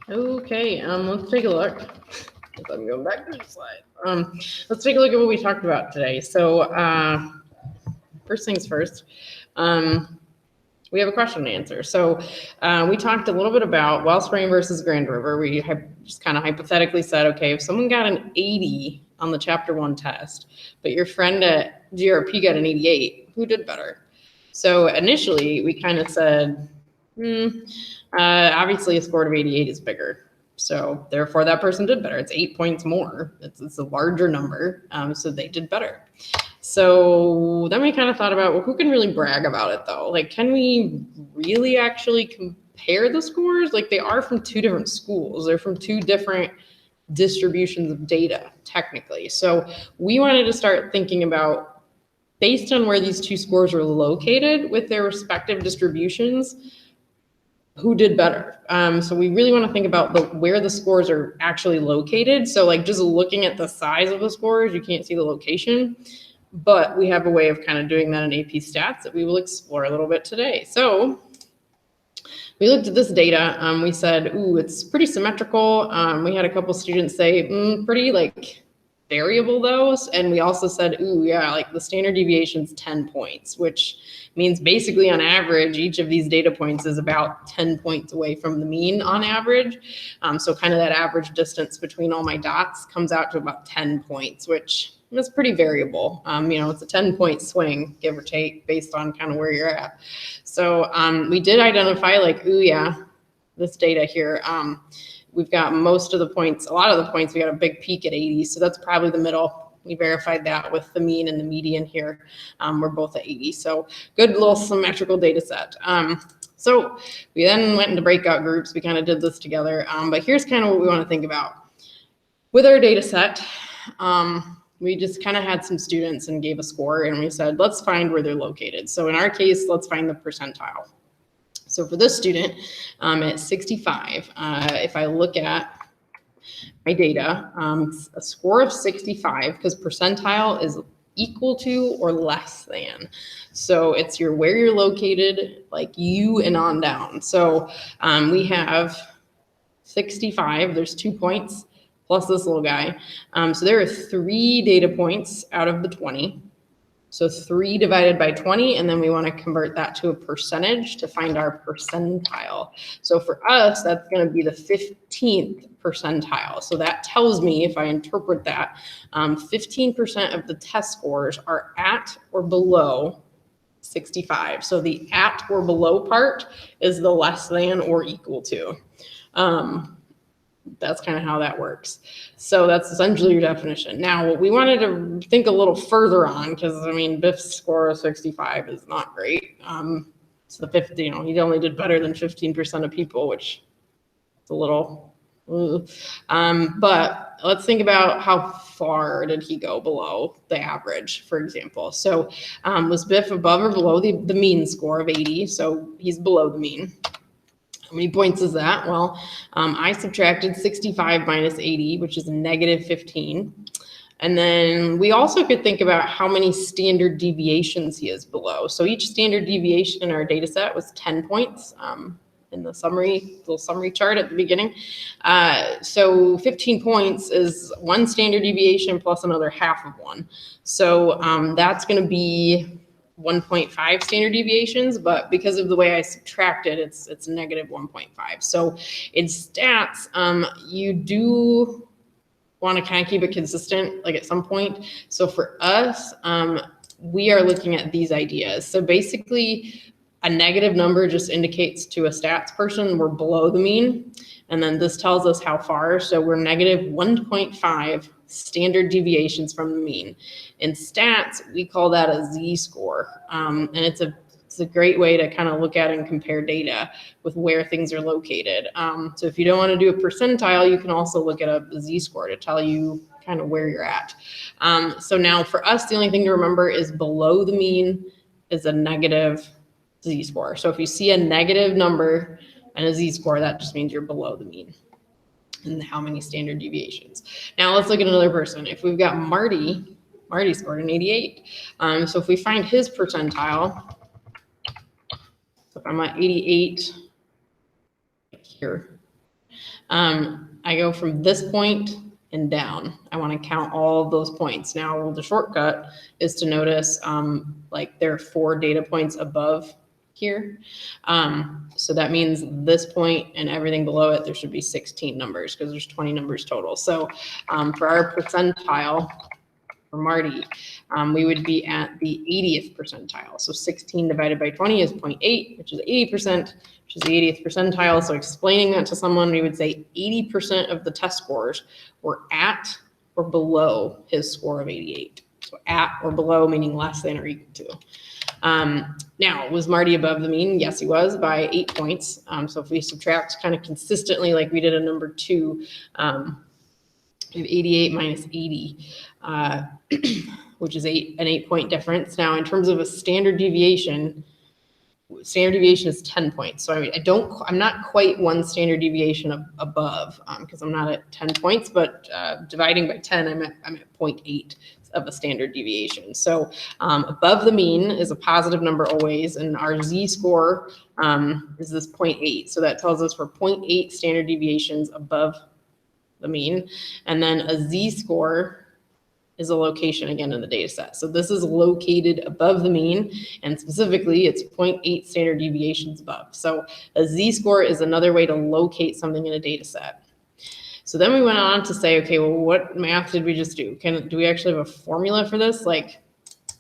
Okay, let's take a look. I'm going back to the slide. Let's take a look at what we talked about today. So first things first, we have a question to answer. So we talked a little bit about Wellspring versus Grand River. We just kind of hypothetically said, okay, if someone got an 80 on the Chapter 1 test, but your friend at GRP got an 88, who did better? So initially, we kind of said, obviously a score of 88 is bigger. So therefore, that person did better. It's 8 points more. It's a larger number, so they did better. So then we kind of thought about, well, who can really brag about it though? Like, can we really actually compare the scores? Like, they are from two different schools. They're from two different distributions of data, technically. So we wanted to start thinking about, based on where these two scores were located with their respective distributions, who did better. So we really want to think about where the scores are actually located. So like just looking at the size of the scores, you can't see the location. But we have a way of kind of doing that in AP Stats that we will explore a little bit today. So we looked at this data. We said, ooh, it's pretty symmetrical. We had a couple students say, pretty like variable those. And we also said, ooh, yeah, like the standard deviation's 10 points, which means basically on average, each of these data points is about 10 points away from the mean on average. So kind of that average distance between all my dots comes out to about 10 points, which is pretty variable. It's a 10-point swing, give or take, based on kind of where you're at. So we did identify like, ooh, yeah, this data here. We've got most of the points, a lot of the points, we got a big peak at 80. So that's probably the middle. We verified that with the mean and the median here. We're both at 80. So good little symmetrical data set. So we then went into breakout groups. We kind of did this together. But here's kind of what we want to think about. With our data set, we just kind of had some students and gave a score and we said, let's find where they're located. So in our case, let's find the percentile. So for this student, at 65, if I look at my data, a score of 65, because percentile is equal to or less than. So it's where you're located, like you and on down. So we have 65, there's 2 points, plus this little guy. So there are 3 data points out of the 20. So 3 divided by 20, and then we want to convert that to a percentage to find our percentile. So for us, that's going to be the 15th percentile. So that tells me, if I interpret that, 15% of the test scores are at or below 65. So the at or below part is the less than or equal to. That's kind of how that works. So that's essentially your definition. Now, what we wanted to think a little further on, because I mean, Biff's score of 65 is not great. So the 50, he only did better than 15% of people, which is a little. But let's think about how far did he go below the average, for example. So was Biff above or below the mean score of 80? So he's below the mean. How many points is that? Well, I subtracted 65 minus 80, which is negative 15. And then we also could think about how many standard deviations he is below. So each standard deviation in our data set was 10 points in the little summary chart at the beginning. So 15 points is 1 standard deviation plus another half of 1. So that's going to be 1.5 standard deviations, but because of the way I subtracted, it's negative 1.5. So in stats, you do want to kind of keep it consistent, like at some point. So for us, we are looking at these ideas. So basically, a negative number just indicates to a stats person we're below the mean, and then this tells us how far. So we're negative 1.5 standard deviations from the mean. In stats, we call that a z-score, and it's a great way to kind of look at and compare data with where things are located. So if you don't want to do a percentile, you can also look at a z-score to tell you kind of where you're at. So now for us, the only thing to remember is below the mean is a negative z-score. So if you see a negative number and a z-score, that just means you're below the mean. And how many standard deviations. Now let's look at another person. If we've got Marty scored an 88. So if we find his percentile, so if I'm at 88, here. I go from this point and down. I want to count all of those points. Now, the shortcut is to notice like there are 4 data points above here. So that means this point and everything below it, there should be 16 numbers because there's 20 numbers total. So for our percentile, for Marty, we would be at the 80th percentile. So 16 divided by 20 is 0.8, which is 80%, which is the 80th percentile. So explaining that to someone, we would say 80% of the test scores were at or below his score of 88. So at or below, meaning less than or equal to. Now, was Marty above the mean? Yes, he was by 8 points. So if we subtract kind of consistently like we did in number 2, we have 88 minus 80, which is an 8-point difference. Now, in terms of a standard deviation is 10 points. So I'm not quite 1 standard deviation above because I'm not at 10 points, but dividing by 10, I'm at 0.8 of a standard deviation. So above the mean is a positive number always, and our z-score is this 0.8. So that tells us we're 0.8 standard deviations above the mean, and then a z-score is a location again in the data set. So this is located above the mean, and specifically it's 0.8 standard deviations above. So a z-score is another way to locate something in a data set. So then we went on to say, okay, well, what math did we just do? Do we actually have a formula for this? Like,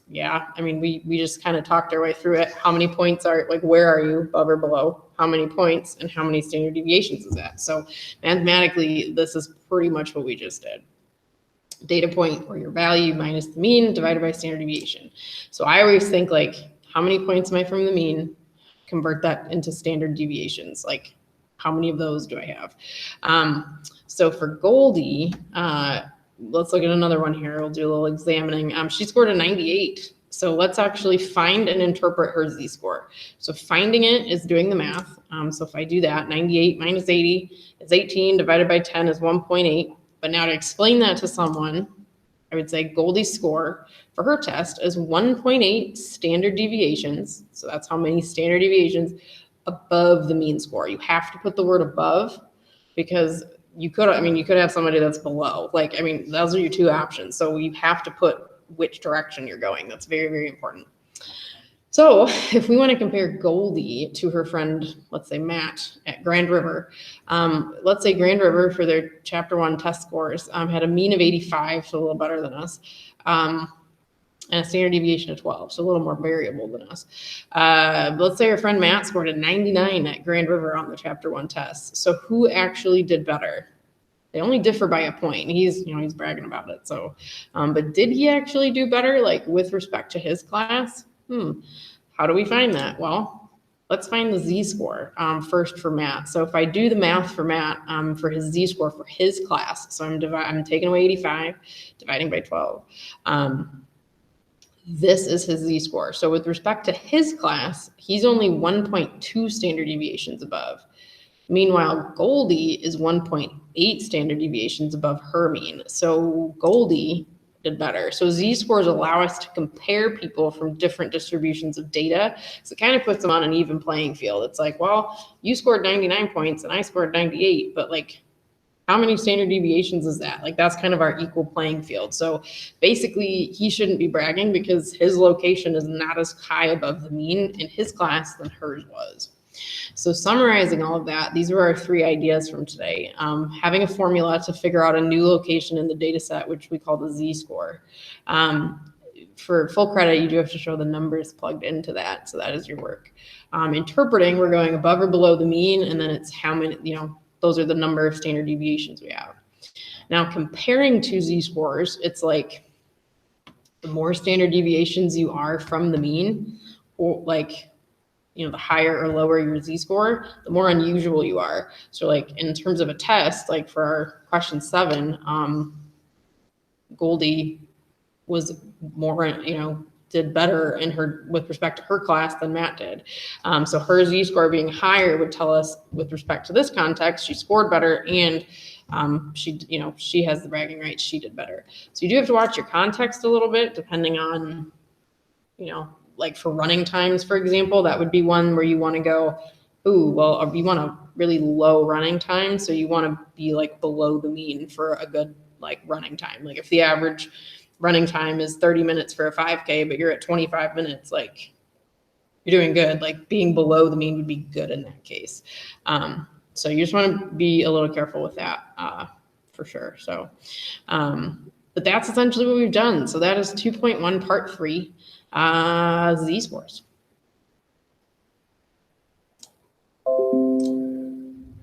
yeah, I mean, we just kind of talked our way through it. How many points are, like, where are you, above or below? How many points and how many standard deviations is that? So mathematically, this is pretty much what we just did. Data point or your value minus the mean divided by standard deviation. So I always think like, how many points am I from the mean? Convert that into standard deviations. Like, how many of those do I have? So for Goldie, let's look at another one here. We'll do a little examining. She scored a 98. So let's actually find and interpret her z-score. So finding it is doing the math. So if I do that, 98 minus 80 is 18, divided by 10 is 1.8. But now to explain that to someone, I would say Goldie's score for her test is 1.8 standard deviations. So that's how many standard deviations above the mean score. You have to put the word above because you could have somebody that's below. Like, I mean, those are your 2 options. So you have to put which direction you're going. That's very, very important. So if we want to compare Goldie to her friend, let's say Matt at Grand River, let's say Grand River for their chapter 1 test scores had a mean of 85, so a little better than us, and a standard deviation of 12, so a little more variable than us. Let's say our friend Matt scored a 99 at Grand River on the chapter 1 test. So who actually did better? They only differ by a point. He's bragging about it. So, but did he actually do better, like with respect to his class? How do we find that? Well, let's find the z-score first for Matt. So if I do the math for Matt for his z-score for his class, so I'm taking away 85, dividing by 12. This is his z-score. So with respect to his class, he's only 1.2 standard deviations above. Meanwhile, Goldie is 1.8 standard deviations above her mean. So Goldie did better. So z-scores allow us to compare people from different distributions of data. So it kind of puts them on an even playing field. It's like, well, you scored 99 points and I scored 98, but like, how many standard deviations is that? Like, that's kind of our equal playing field. So basically, he shouldn't be bragging because his location is not as high above the mean in his class than hers was. So summarizing all of that, these were our 3 ideas from today. Having a formula to figure out a new location in the data set, which we call the z-score. For full credit, you do have to show the numbers plugged into that. So that is your work. Interpreting, we're going above or below the mean, and then it's how many, those are the number of standard deviations we have. Now, comparing 2 z-scores, it's like the more standard deviations you are from the mean, or like, the higher or lower your z-score, the more unusual you are. So like in terms of a test, like for our question 7, Goldie was more, did better in her with respect to her class than Matt did. So her z-score being higher would tell us with respect to this context, she scored better and she has the bragging rights, she did better. So you do have to watch your context a little bit depending on, like for running times, for example, that would be one where you want to go, you want to really low running time. So you want to be like below the mean for a good like running time. Like if the average running time is 30 minutes for a 5K, but you're at 25 minutes, like you're doing good. Like being below the mean would be good in that case. So you just want to be a little careful with that for sure. So, but that's essentially what we've done. So that is 2.1 part 3 Z-scores.